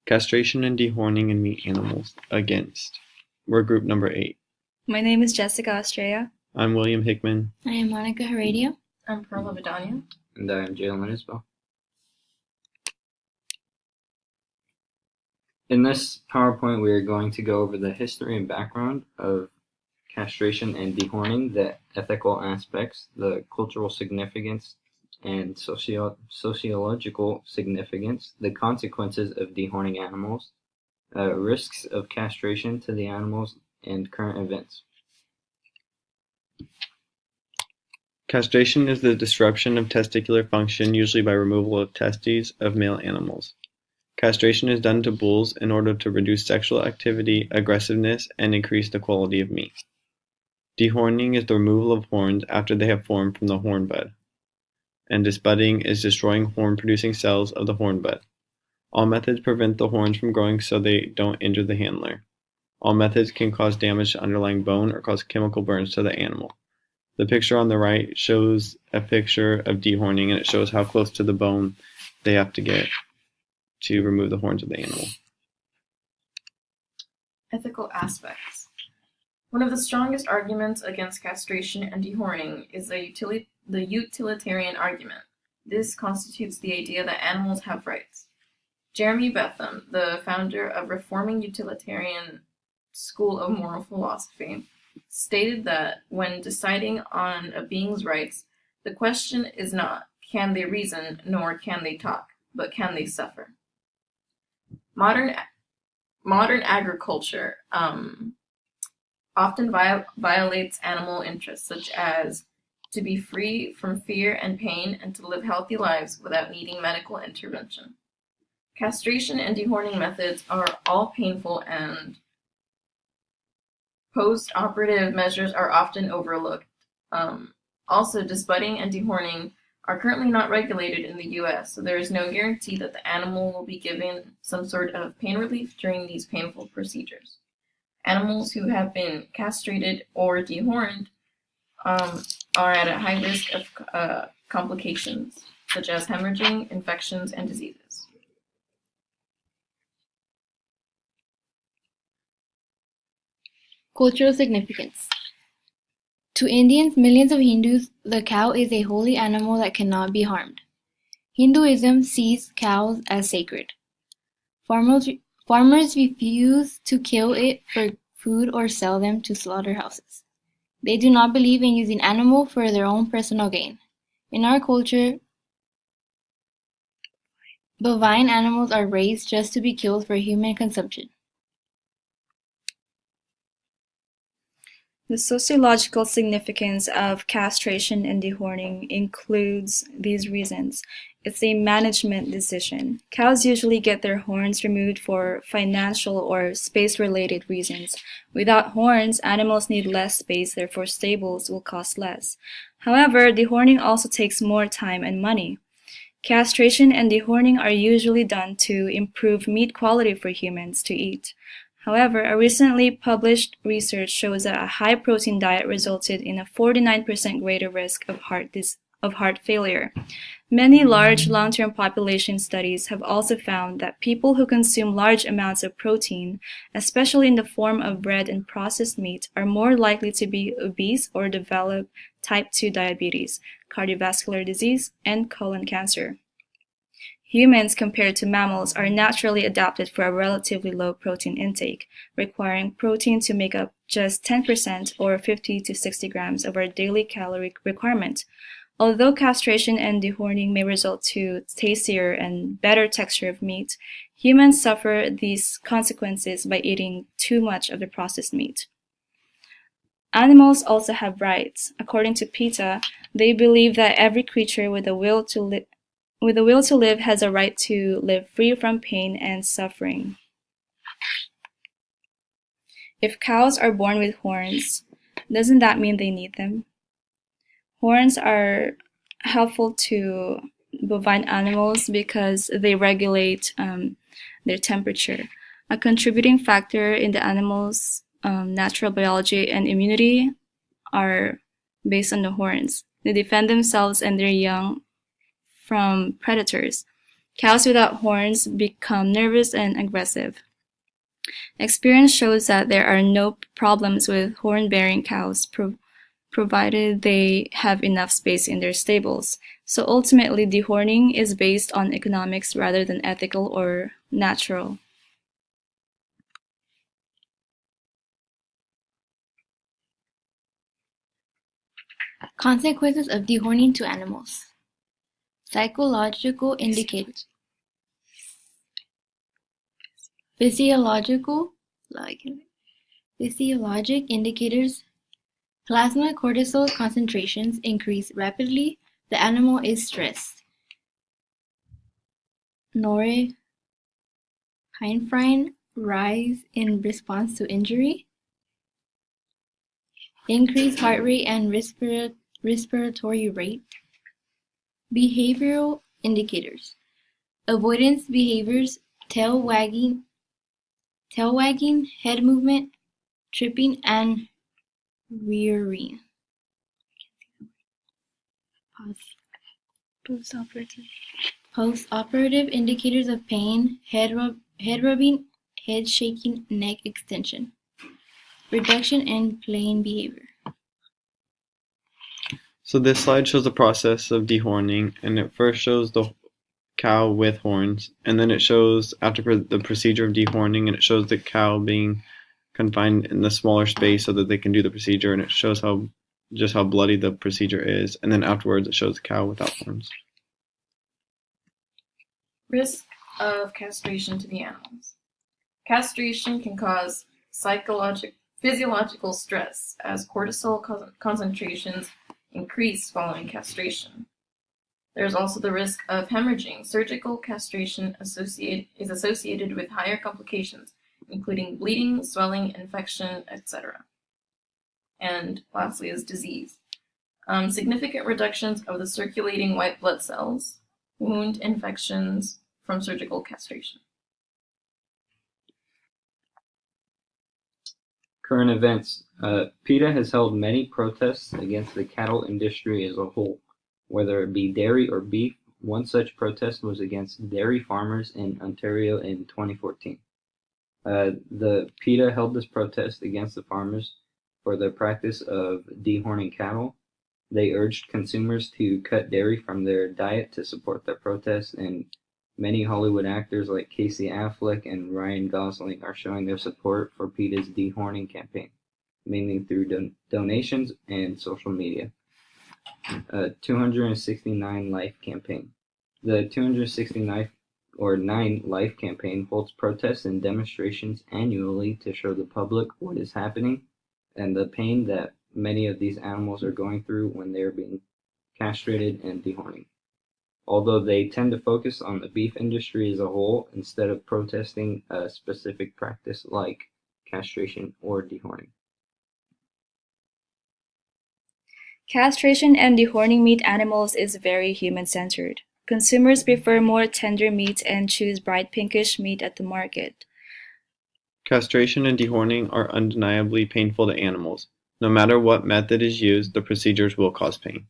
Castration and dehorning in meat animals. Against. We're group number 8. My name is Jessica Estrella. I'm William Hickman. I am Monica Heredia. I'm Perla Vidania. And I am Jalen Isbell. In this PowerPoint, we are going to go over the history and background of castration and dehorning, the ethical aspects, the cultural significance and sociological significance, the consequences of dehorning animals, risks of castration to the animals, and current events. Castration is the disruption of testicular function, usually by removal of testes of male animals. Castration is done to bulls in order to reduce sexual activity, aggressiveness, and increase the quality of meat. Dehorning is the removal of horns after they have formed from the horn bud. And disbudding is destroying horn-producing cells of the horn bud. All methods prevent the horns from growing so they don't injure the handler. All methods can cause damage to underlying bone or cause chemical burns to the animal. The picture on the right shows a picture of dehorning, and it shows how close to the bone they have to get to remove the horns of the animal. Ethical aspects. One of the strongest arguments against castration and dehorning is the utilitarian argument. This constitutes the idea that animals have rights. Jeremy Bentham, the founder of reforming utilitarian school of moral philosophy, stated that when deciding on a being's rights, the question is not, can they reason, nor can they talk, but can they suffer? Modern agriculture often violates animal interests, such as to be free from fear and pain and to live healthy lives without needing medical intervention. Castration and dehorning methods are all painful, and post-operative measures are often overlooked. Also, disbudding and dehorning are currently not regulated in the U.S., so there is no guarantee that the animal will be given some sort of pain relief during these painful procedures. Animals who have been castrated or dehorned are at a high risk of complications, such as hemorrhaging, infections, and diseases. Cultural significance. To Indians, millions of Hindus, the cow is a holy animal that cannot be harmed. Hinduism sees cows as sacred. Farmers refuse to kill it for food or sell them to slaughterhouses. They do not believe in using animals for their own personal gain. In our culture, bovine animals are raised just to be killed for human consumption. The sociological significance of castration and dehorning includes these reasons. It's a management decision. Cows usually get their horns removed for financial or space-related reasons. Without horns, animals need less space, therefore stables will cost less. However, dehorning also takes more time and money. Castration and dehorning are usually done to improve meat quality for humans to eat. However, a recently published research shows that a high-protein diet resulted in a 49% greater risk of heart failure. Many large long-term population studies have also found that people who consume large amounts of protein, especially in the form of bread and processed meat, are more likely to be obese or develop type 2 diabetes, cardiovascular disease, and colon cancer. Humans, compared to mammals, are naturally adapted for a relatively low protein intake, requiring protein to make up just 10% or 50 to 60 grams of our daily calorie requirement. Although castration and dehorning may result to tastier and better texture of meat, humans suffer these consequences by eating too much of the processed meat. Animals also have rights. According to PETA, they believe that every creature with a will to live has a right to live free from pain and suffering. If cows are born with horns, doesn't that mean they need them? Horns are helpful to bovine animals because they regulate their temperature. A contributing factor in the animal's natural biology and immunity are based on the horns. They defend themselves and their young from predators. Cows without horns become nervous and aggressive. Experience shows that there are no problems with horn-bearing cows, provided they have enough space in their stables. So ultimately, dehorning is based on economics rather than ethical or natural. Consequences of dehorning to animals. Psychological indicators. Physiologic indicators. Plasma cortisol concentrations increase rapidly. The animal is stressed. Norepinephrine rise in response to injury. Increased heart rate and respiratory rate. Behavioral indicators. Avoidance behaviors, tail wagging, head movement, tripping, and rearing. Post-operative indicators of pain, head rubbing, head shaking, neck extension. Reduction in playing behavior. So this slide shows the process of dehorning, and it first shows the cow with horns, and then it shows after the procedure of dehorning, and it shows the cow being confined in the smaller space so that they can do the procedure, and it shows how bloody the procedure is, and then afterwards it shows the cow without horns. Risk of castration to the animals. Castration can cause physiological stress as cortisol concentrations increase following castration. There's also the risk of hemorrhaging. Surgical castration is associated with higher complications, including bleeding, swelling, infection, etc. And lastly is disease. Significant reductions of the circulating white blood cells, wound infections from surgical castration. Current events. PETA has held many protests against the cattle industry as a whole, whether it be dairy or beef. One such protest was against dairy farmers in Ontario in 2014. The PETA held this protest against the farmers for the practice of dehorning cattle. They urged consumers to cut dairy from their diet to support their protest, and many Hollywood actors like Casey Affleck and Ryan Gosling are showing their support for PETA's dehorning campaign, mainly through donations and social media. 269 Life campaign. The 269 Life campaign holds protests and demonstrations annually to show the public what is happening and the pain that many of these animals are going through when they are being castrated and dehorning. Although they tend to focus on the beef industry as a whole instead of protesting a specific practice like castration or dehorning. Castration and dehorning meat animals is very human-centered. Consumers prefer more tender meat and choose bright pinkish meat at the market. Castration and dehorning are undeniably painful to animals. No matter what method is used, the procedures will cause pain.